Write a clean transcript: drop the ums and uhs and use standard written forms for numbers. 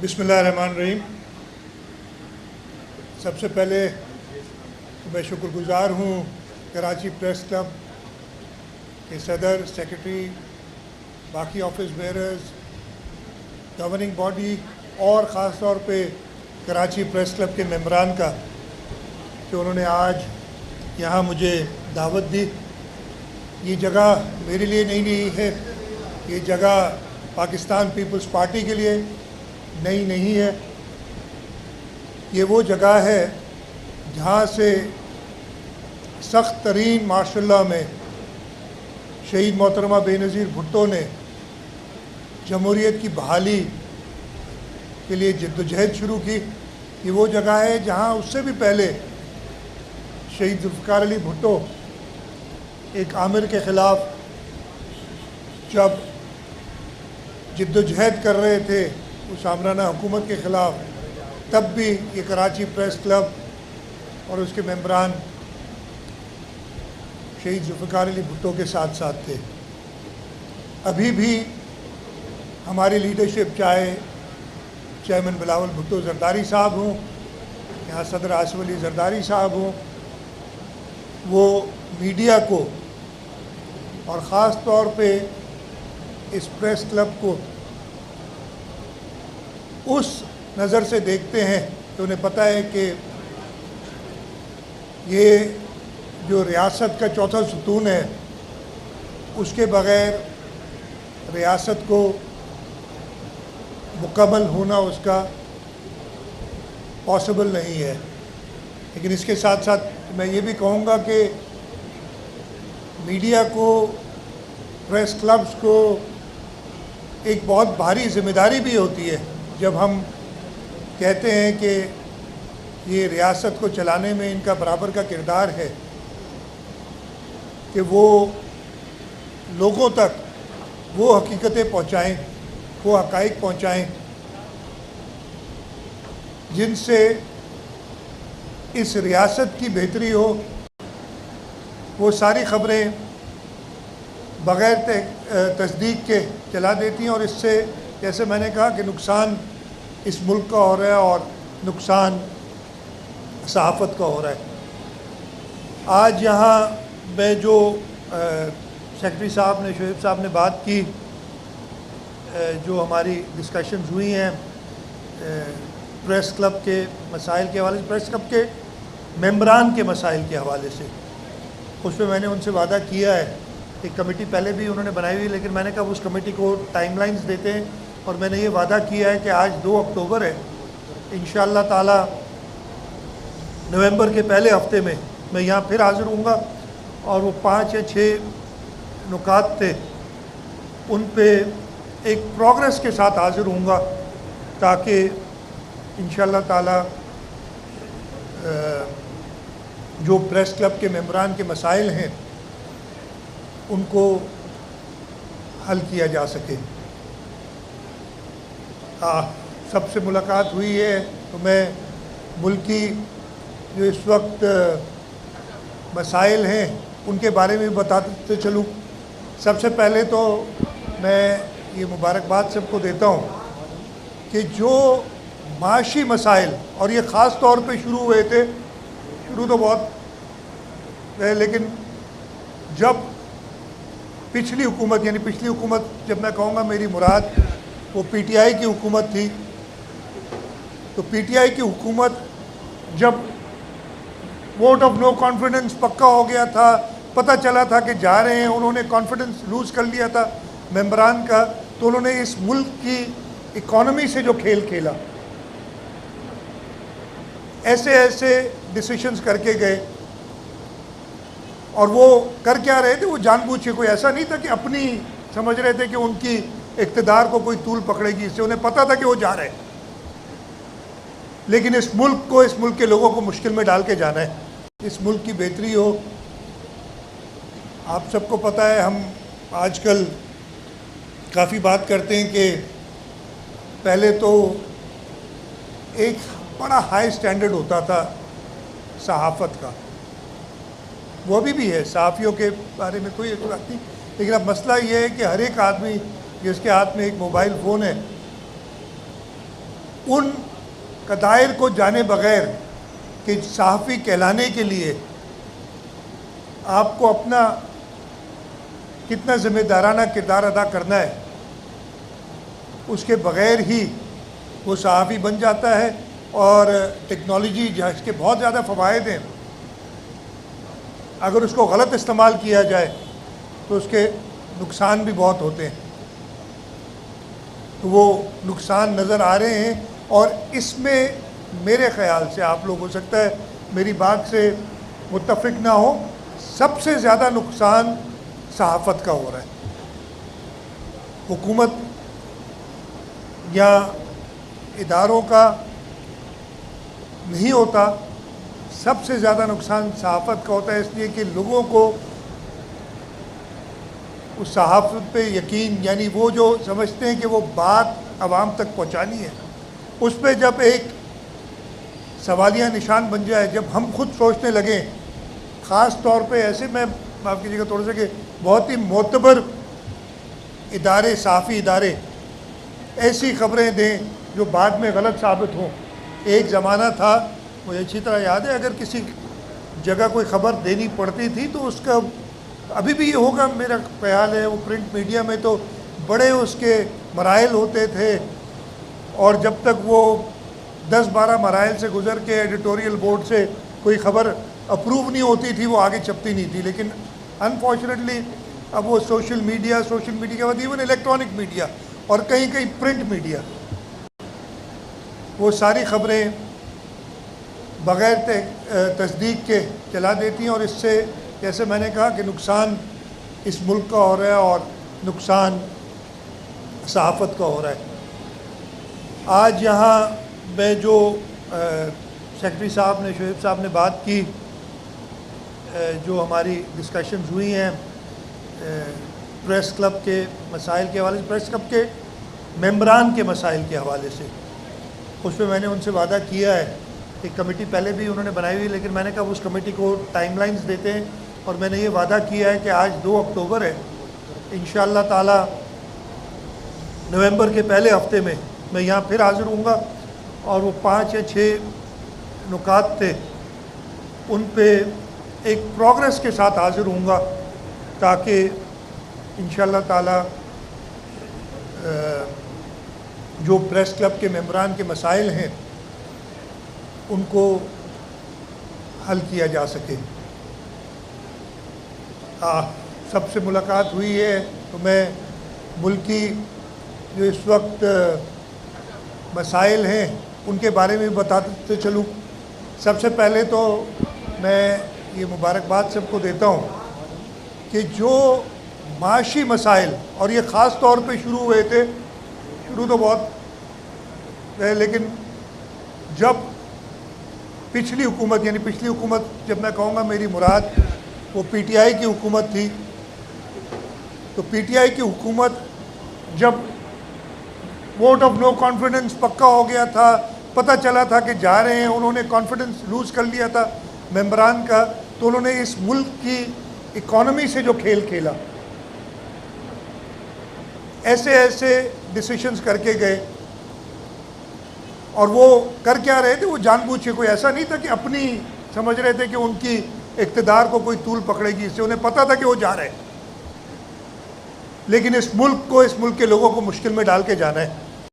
बिस्मिल्लाहिर्रहमानिर्रहीम। सबसे पहले तो मैं शुक्रगुज़ार हूँ कराची प्रेस क्लब के सदर, सेक्रेटरी, बाकी ऑफिस बेयरर्स, गवर्निंग बॉडी और ख़ास तौर पे कराची प्रेस क्लब के मेंबरान का कि उन्होंने आज यहाँ मुझे दावत दी। ये जगह मेरे लिए नई है, ये जगह पाकिस्तान पीपल्स पार्टी के लिए नई नहीं है। ये वो जगह है जहाँ से सख्त तरीन मार्शल में शहीद मोहतरमा बेनज़ीर भुट्टो ने जमहूरियत की बहाली के लिए जद्दोजहद शुरू की। ये वो जगह है जहाँ उससे भी पहले शहीद ज़ुल्फ़िकार अली भुट्टो एक आमिर के ख़िलाफ़ जब जद्दोजहद कर रहे थे उस आमराना हुकूमत के ख़िलाफ़, तब भी ये कराची प्रेस क्लब और उसके मेंबरान शहीद ज़ुल्फ़िकार अली भुट्टो के साथ साथ थे। अभी भी हमारी लीडरशिप, चाहे चेयरमैन बिलावल भुट्टो ज़रदारी साहब हों, यहाँ सदर आसिफ अली ज़रदारी साहब हों, वो मीडिया को और ख़ास तौर पे इस प्रेस क्लब को उस नज़र से देखते हैं कि उन्हें पता है कि ये जो रियासत का चौथा सुतून है, उसके बग़ैर रियासत को मुकम्मल होना उसका पॉसिबल नहीं है। लेकिन इसके साथ साथ मैं ये भी कहूँगा कि मीडिया को, प्रेस क्लब्स को एक बहुत भारी ज़िम्मेदारी भी होती है जब हम कहते हैं कि ये रियासत को चलाने में इनका बराबर का किरदार है कि वो लोगों तक वो हकीकतें पहुँचाएँ, वो हक़ाइक़ पहुँचाएँ जिनसे इस रियासत की बेहतरी हो। वो सारी ख़बरें बग़ैर तस्दीक के चला देती हैं और इससे, जैसे मैंने कहा, कि नुकसान इस मुल्क का हो रहा है और नुकसान सहाफ़त का हो रहा है। आज यहाँ मैं जो सेक्रेटरी साहब ने, शोएब साहब ने बात की, जो हमारी डिस्कशंस हुई हैं प्रेस क्लब के मसाइल के हवाले से, प्रेस क्लब के मेंबरान के मसाइल के हवाले से, उस पर मैंने उनसे वादा किया है। एक कमेटी पहले भी उन्होंने बनाई हुई, लेकिन मैंने कहा उस कमेटी को टाइमलाइंस देते हैं और मैंने ये वादा किया है कि आज 2 अक्टूबर है, इंशाअल्लाह ताला नवंबर के पहले हफ्ते में मैं यहाँ फिर हाज़िर हूँगा और वो 5 या 6 नुकात थे उन पे एक प्रोग्रेस के साथ हाज़िर हूँगा ताकि इंशाअल्लाह ताला जो प्रेस क्लब के मेंबरान के मसाइल हैं उनको हल किया जा सके। सबसे मुलाकात हुई है तो मैं मुल्क की जो इस वक्त मसाइल हैं उनके बारे में बताते चलूँ। सबसे पहले तो मैं ये मुबारकबाद सबको देता हूँ कि जो माशी मसाइल, और ये ख़ास तौर पे शुरू हुए थे, शुरू तो बहुत है, लेकिन जब पिछली हुकूमत, यानी पिछली हुकूमत जब मैं कहूँगा मेरी मुराद वो पीटीआई की हुकूमत थी, तो पीटीआई की हुकूमत जब वोट ऑफ नो कॉन्फिडेंस पक्का हो गया था, पता चला था कि जा रहे हैं, उन्होंने कॉन्फिडेंस लूज़ कर लिया था मेंबरान का, तो उन्होंने इस मुल्क की इकॉनमी से जो खेल खेला, ऐसे ऐसे डिसीशंस करके गए। और वो कर क्या रहे थे, वो जानबूझ के, कोई ऐसा नहीं था कि अपनी समझ रहे थे कि उनकी इक़्तिदार को कोई तूल पकड़ेगी, इससे उन्हें पता था कि वो जा रहे हैं, लेकिन इस मुल्क को, इस मुल्क के लोगों को मुश्किल में डाल के जाना है, इस मुल्क की बेहतरी हो। आप सबको पता है, हम आजकल काफ़ी बात करते हैं कि पहले तो एक बड़ा हाई स्टैंडर्ड होता था सहाफ़त का, वो अभी भी है, सहाफ़ियों के बारे में कोई ऐसी बात नहीं, लेकिन अब मसला ये है कि हर एक आदमी जिसके हाथ में एक मोबाइल फ़ोन है ان قدائر کو جانے بغیر کہ صحافی کہلانے کے لیے آپ کو اپنا کتنا ذمہ دارانہ کردار ادا کرنا ہے، اس کے بغیر ہی وہ صحافی بن جاتا ہے. اور ٹیکنالوجی جس کے بہت زیادہ فوائد ہیں، اگر اس کو غلط استعمال کیا جائے تو اس کے نقصان بھی بہت ہوتے ہیں. تو وہ نقصان نظر آ رہے ہیں، اور اس میں میرے خیال سے آپ لوگ ہو سکتا ہے میری بات سے متفق نہ ہو، سب سے زیادہ نقصان صحافت کا ہو رہا ہے. حکومت یا اداروں کا نہیں ہوتا، سب سے زیادہ نقصان صحافت کا ہوتا ہے، اس لیے کہ لوگوں کو اس صحافت پہ یقین، یعنی وہ جو سمجھتے ہیں کہ وہ بات عوام تک پہنچانی ہے، اس پہ جب ایک سوالیہ نشان بن جائے، جب ہم خود سوچنے لگیں، خاص طور پہ ایسے، میں معاف کیجیے گا تھوڑا سا، کہ بہت ہی معتبر ادارے، صحافی ادارے ایسی خبریں دیں جو بعد میں غلط ثابت ہوں. ایک زمانہ تھا، مجھے اچھی طرح یاد ہے، اگر کسی جگہ کوئی خبر دینی پڑتی تھی تو اس کا، ابھی بھی یہ ہوگا میرا خیال ہے، وہ پرنٹ میڈیا میں تو بڑے اس کے مراحل ہوتے تھے، اور جب تک وہ 10-12 مراحل سے گزر کے ایڈیٹوریل بورڈ سے کوئی خبر اپروو نہیں ہوتی تھی وہ آگے چھپتی نہیں تھی. لیکن انفارچونیٹلی اب وہ سوشل میڈیا کے بعد ایون الیکٹرانک میڈیا اور کہیں کہیں پرنٹ میڈیا، وہ ساری خبریں بغیر تصدیق کے چلا دیتی ہیں، اور اس سے، جیسے میں نے کہا، کہ نقصان اس ملک کا ہو رہا ہے اور نقصان صحافت کا ہو رہا ہے. آج یہاں میں جو سیکرٹری صاحب نے، شعیب صاحب نے بات کی، جو ہماری ڈسکشنز ہوئی ہیں پریس کلب کے مسائل کے حوالے سے، پریس کلب کے ممبران کے مسائل کے حوالے سے، اس پہ میں نے ان سے وعدہ کیا ہے. ایک کمیٹی پہلے بھی انہوں نے بنائی ہوئی، لیکن میں نے کہا اس کمیٹی کو ٹائم لائنز دیتے ہیں، اور میں نے یہ وعدہ کیا ہے کہ آج 2 اکتوبر ہے، انشاءاللہ تعالی نومبر کے پہلے ہفتے میں میں یہاں پھر حاضر ہوں گا، اور وہ 5 یا 6 نکات تھے ان پہ ایک پروگریس کے ساتھ حاضر ہوں گا، تاکہ انشاءاللہ تعالی جو پریس کلب کے ممبران کے مسائل ہیں ان کو حل کیا جا سکے. سب سے ملاقات ہوئی ہے تو میں ملکی جو اس وقت مسائل ہیں ان کے بارے میں بتاتے چلوں. سب سے پہلے تو میں یہ مبارکباد سب کو دیتا ہوں کہ جو معاشی مسائل، اور یہ خاص طور پہ شروع ہوئے تھے، شروع تو بہت ہے، لیکن جب پچھلی حکومت، یعنی پچھلی حکومت جب میں کہوں گا میری مراد وہ پی ٹی آئی کی حکومت تھی، تو پی ٹی آئی کی حکومت جب ووٹ آف نو کانفیڈنس پکا ہو گیا تھا، پتہ چلا تھا کہ جا رہے ہیں، انہوں نے کانفیڈنس لوز کر لیا تھا ممبران کا، تو انہوں نے اس ملک کی اکانومی سے جو کھیل کھیلا، ایسے ڈیسیشنز کر کے گئے. اور وہ کر کیا رہے تھے؟ وہ جان بوجھ کے، کوئی ایسا نہیں تھا کہ اپنی سمجھ رہے تھے کہ ان کی اقتدار کو کوئی طول پکڑے گی، اس سے انہیں پتہ تھا کہ وہ جا رہے ہیں، لیکن اس ملک کو، اس ملک کے لوگوں کو مشکل میں ڈال کے جانا ہے.